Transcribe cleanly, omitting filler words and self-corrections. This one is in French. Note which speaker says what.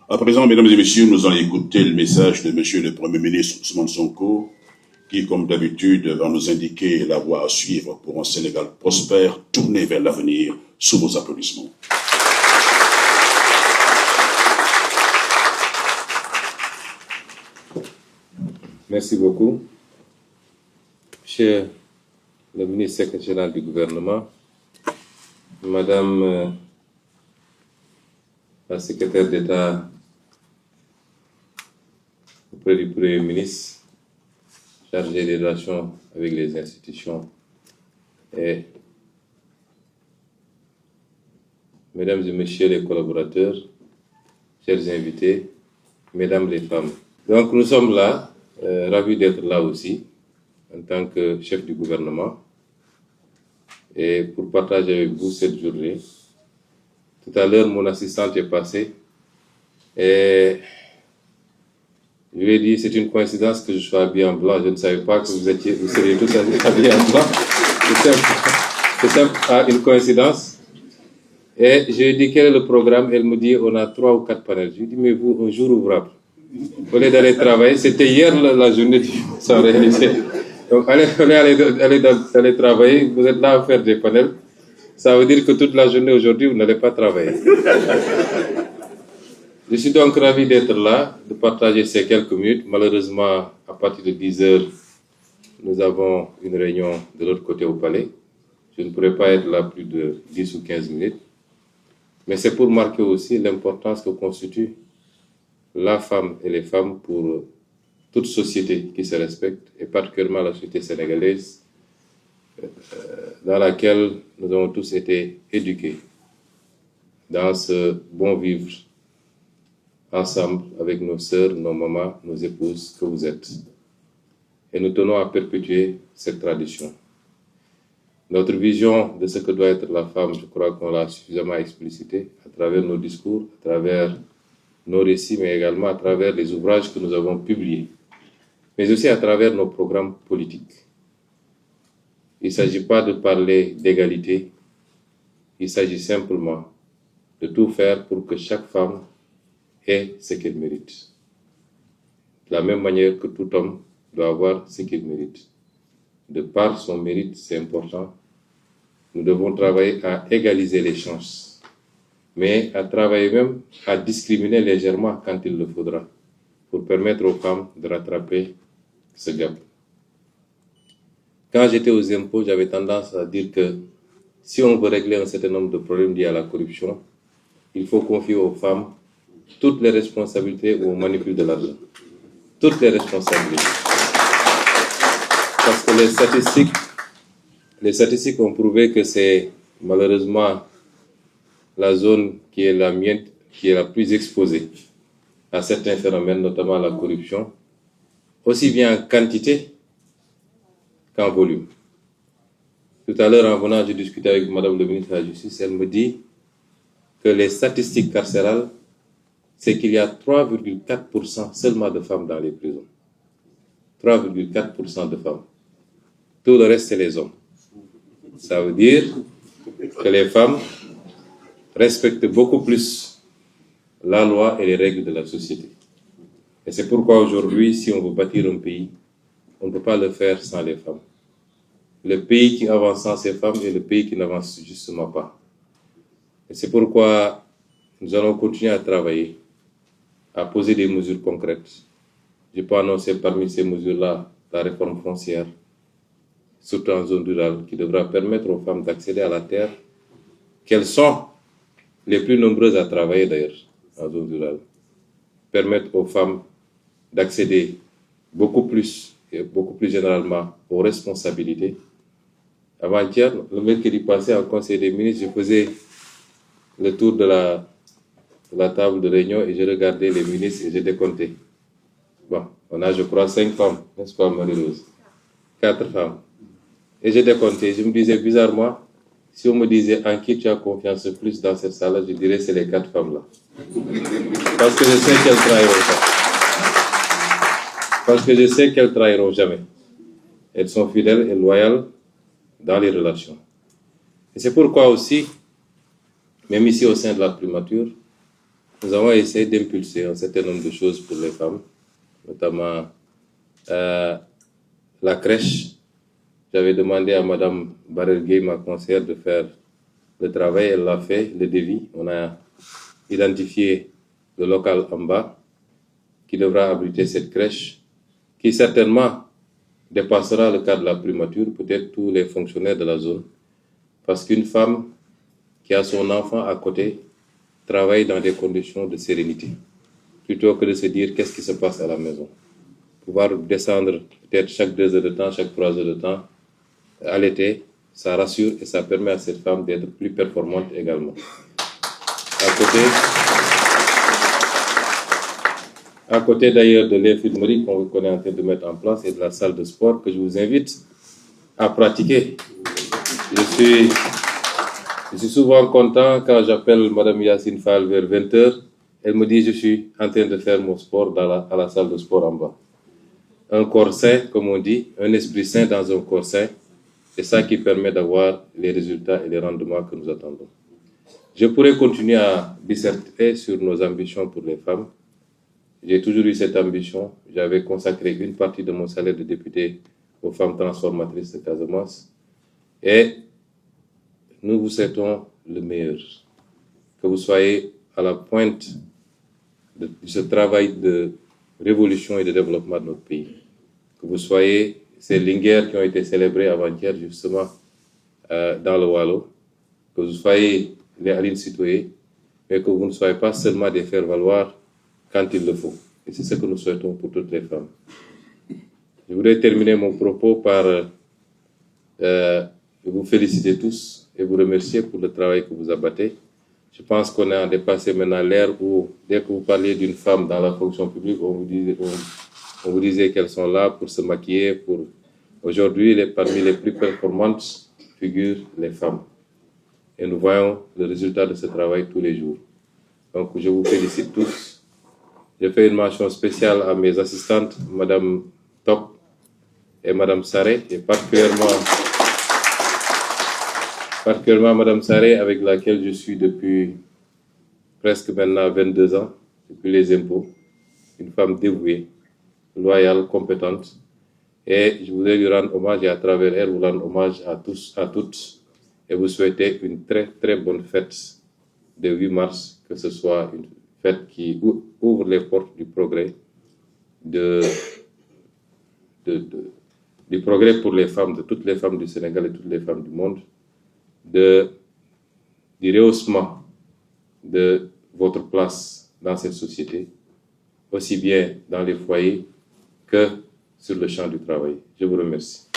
Speaker 1: À présent, mesdames et messieurs, nous allons écouter le message de monsieur le Premier ministre Ousmane Sonko, qui, comme d'habitude, va nous indiquer la voie à suivre pour un Sénégal prospère, tourné vers l'avenir, sous vos applaudissements.
Speaker 2: Merci beaucoup. Monsieur le ministre secrétaire général du gouvernement, Madame la secrétaire d'État auprès du Premier ministre, chargée des relations avec les institutions, et Mesdames et Messieurs les collaborateurs, chers invités, Mesdames les femmes. Donc nous sommes là, ravis d'être là aussi, en tant que chef du gouvernement, et pour partager avec vous cette journée. Tout à l'heure, mon assistante est passée, et je lui ai dit, c'est une coïncidence que je sois habillé en blanc. Je ne savais pas que vous seriez tous habillés en blanc. C'est simple, une coïncidence. Et je lui ai dit, quel est le programme? Elle me dit, on a 3 ou 4 panels. Je lui ai dit, mais vous, un jour ouvrable. Au lieu d'aller travailler, c'était hier la journée sans réalité. Donc, allez travailler, vous êtes là à faire des panels. Ça veut dire que toute la journée aujourd'hui, vous n'allez pas travailler. Je suis donc ravi d'être là, de partager ces quelques minutes. Malheureusement, à partir de 10 heures, nous avons une réunion de l'autre côté au palais. Je ne pourrai pas être là plus de 10 ou 15 minutes. Mais c'est pour marquer aussi l'importance que constitue la femme et les femmes pour toute société qui se respecte, et particulièrement la société sénégalaise, dans laquelle nous avons tous été éduqués dans ce bon vivre ensemble avec nos sœurs, nos mamans, nos épouses que vous êtes. Et nous tenons à perpétuer cette tradition. Notre vision de ce que doit être la femme, je crois qu'on l'a suffisamment explicité à travers nos discours, à travers nos récits, mais également à travers les ouvrages que nous avons publiés, mais aussi à travers nos programmes politiques. Il ne s'agit pas de parler d'égalité, il s'agit simplement de tout faire pour que chaque femme ait ce qu'elle mérite. De la même manière que tout homme doit avoir ce qu'il mérite. De par son mérite, c'est important, nous devons travailler à égaliser les chances, mais à travailler même à discriminer légèrement quand il le faudra, pour permettre aux femmes de rattraper ce gap. Quand j'étais aux impôts, j'avais tendance à dire que si on veut régler un certain nombre de problèmes liés à la corruption, il faut confier aux femmes toutes les responsabilités au manipule de l'argent. Toutes les responsabilités. Parce que les statistiques ont prouvé que c'est malheureusement la zone qui est la mienne, qui est la plus exposée à certains phénomènes, notamment la corruption, aussi bien en quantité qu'en volume. Tout à l'heure, en venant, j'ai discuté avec Madame le ministre de la Justice, elle me dit que les statistiques carcérales, c'est qu'il y a 3,4% seulement de femmes dans les prisons. 3,4% de femmes. Tout le reste, c'est les hommes. Ça veut dire que les femmes respectent beaucoup plus la loi et les règles de la société. Et c'est pourquoi aujourd'hui, si on veut bâtir un pays, on ne peut pas le faire sans les femmes. Le pays qui avance sans ces femmes est le pays qui n'avance justement pas. Et c'est pourquoi nous allons continuer à travailler, à poser des mesures concrètes. Je peux annoncer parmi ces mesures-là la réforme foncière, surtout en zone rurale, qui devra permettre aux femmes d'accéder à la terre, qu'elles sont les plus nombreuses à travailler d'ailleurs en zone rurale. Permettre aux femmes d'accéder beaucoup plus, et beaucoup plus généralement, aux responsabilités. Avant-hier, le mercredi passé, en Conseil des ministres, je faisais le tour de la table de réunion et je regardais les ministres et je décomptais. Bon, on a, je crois, 5 femmes, n'est-ce pas, Marie-Rose? 4 femmes. Et je décomptais. Je me disais, bizarrement, si on me disait en qui tu as confiance le plus dans cette salle-là, je dirais c'est les 4 femmes-là. Parce que je sais qu'elles trahiront pas. Parce que je sais qu'elles trahiront jamais. Elles sont fidèles et loyales dans les relations. Et c'est pourquoi aussi, même ici au sein de la primature, nous avons essayé d'impulser un certain nombre de choses pour les femmes, notamment la crèche. J'avais demandé à Mme Barelgué, ma conseillère, de faire le travail. Elle l'a fait, le devis. On a identifié le local en bas qui devra abriter cette crèche, qui certainement dépassera le cas de la primature, peut-être tous les fonctionnaires de la zone. Parce qu'une femme qui a son enfant à côté travaille dans des conditions de sérénité, plutôt que de se dire qu'est-ce qui se passe à la maison. Pouvoir descendre peut-être chaque 2 heures de temps, chaque 3 heures de temps, à l'été, ça rassure et ça permet à cette femme d'être plus performante également. À côté d'ailleurs de l'infirmerie qu'on est en train de mettre en place et de la salle de sport que je vous invite à pratiquer. Je suis souvent content quand j'appelle Mme Yacine Fall vers 20h. Elle me dit je suis en train de faire mon sport à la salle de sport en bas. Un corps sain, comme on dit, un esprit sain dans un corps sain, c'est ça qui permet d'avoir les résultats et les rendements que nous attendons. Je pourrais continuer à disserter sur nos ambitions pour les femmes. J'ai toujours eu cette ambition. J'avais consacré une partie de mon salaire de député aux femmes transformatrices de Casamance. Et nous vous souhaitons le meilleur. Que vous soyez à la pointe de ce travail de révolution et de développement de notre pays. Que vous soyez ces linguères qui ont été célébrées avant-hier justement dans le Wallo. Que vous soyez les Aline Sitoé, mais que vous ne soyez pas seulement des faire-valoir quand il le faut. Et c'est ce que nous souhaitons pour toutes les femmes. Je voudrais terminer mon propos par vous féliciter tous et vous remercier pour le travail que vous abattez. Je pense qu'on a dépassé maintenant l'ère où, dès que vous parliez d'une femme dans la fonction publique, on vous disait qu'elles sont là pour se maquiller. Aujourd'hui, parmi les plus performantes figurent les femmes. Et nous voyons le résultat de ce travail tous les jours. Donc, je vous félicite tous. Je fais une mention spéciale à mes assistantes, Mme Top et Mme Saré, et particulièrement Mme Saré, avec laquelle je suis depuis presque maintenant 22 ans, depuis les impôts. Une femme dévouée, loyale, compétente. Et je voudrais lui rendre hommage et à travers elle, vous rendre hommage à tous, à toutes, et vous souhaiter une très très bonne fête de 8 mars, que ce soit une fête qui ouvre les portes du progrès, du progrès pour les femmes, de toutes les femmes du Sénégal et toutes les femmes du monde, du rehaussement de votre place dans cette société, aussi bien dans les foyers que sur le champ du travail. Je vous remercie.